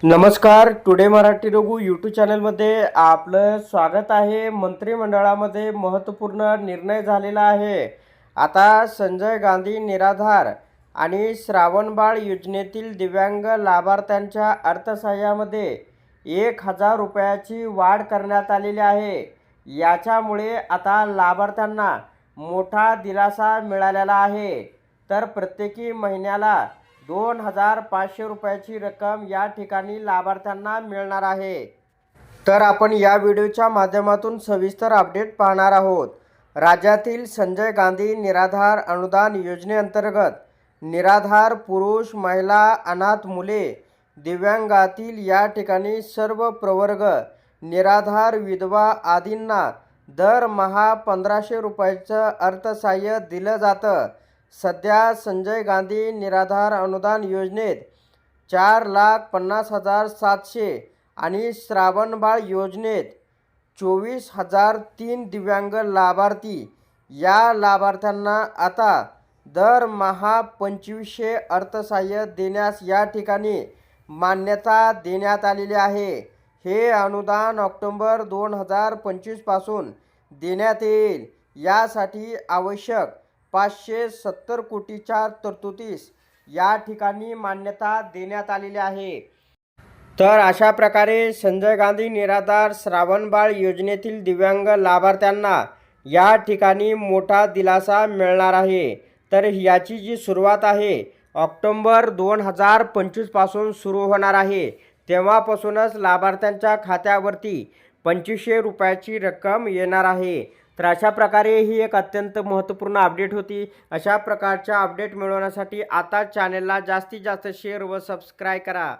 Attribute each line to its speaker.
Speaker 1: नमस्कार. Today Marathi Raghu YouTube चॅनलमध्ये आपलं स्वागत आहे. मंत्रिमंडळामध्ये महत्त्वपूर्ण निर्णय झालेला आहे. आता संजय गांधी निराधार आणि श्रावणबाळ योजनेतील दिव्यांग लाभार्थ्यांच्या अर्थसहाय्यामध्ये 1,000 रुपयाची वाढ करण्यात आलेली आहे. याच्यामुळे आता लाभार्थ्यांना मोठा दिलासा मिळालेला आहे. तर प्रत्येकी महिन्याला 2,500 रुपयाची रक्कम या ठिकाणी लाभार्थ्यांना मिळणार आहे. तर आपण या व्हिडिओच्या माध्यमातून सविस्तर अपडेट पाहणार आहोत. राज्यातील संजय गांधी निराधार अनुदान योजनेअंतर्गत निराधार पुरुष, महिला, अनाथ मुले, दिव्यांगातील या ठिकाणी सर्व प्रवर्ग, निराधार विधवा आदींना दरमहा 1,500 रुपयाचं अर्थसहाय्य दिलं जातं. सध्या संजय गांधी निराधार अनुदान योजनेत 4,50,700 आणि श्रावणबाळ योजनेत 24,003 दिव्यांग लाभार्थी. या लाभार्थ्यांना आता दरमहा 2,500 अर्थसहाय्य देण्यास या ठिकाणी मान्यता देण्यात आलेली आहे. हे अनुदान ऑक्टोबर 2025 पासून देण्यात येईल. यासाठी आवश्यक 570 कोटीच्या तरतुदीस या ठिकाणी मान्यता देण्यात आलेली आहे. तर अशा प्रकारे संजय गांधी निराधार श्रावणबाळ योजनेतील दिव्यांग लाभार्थ्यांना या ठिकाणी मोठा दिलासा मिळणार आहे. तर याची जी सुरुवात आहे ऑक्टोबर 2025 पासून सुरू होणार आहे. तेव्हापासूनच लाभार्थ्यांच्या खात्यावरती 2,500 रुपयाची रक्कम येणार आहे. तर अशा प्रकारे ही एक अत्यंत महत्त्वपूर्ण अपडेट होती. अशा प्रकारच्या अपडेट मिळवण्यासाठी आता चॅनलला जास्तीत जास्त शेअर व सबस्क्राईब करा.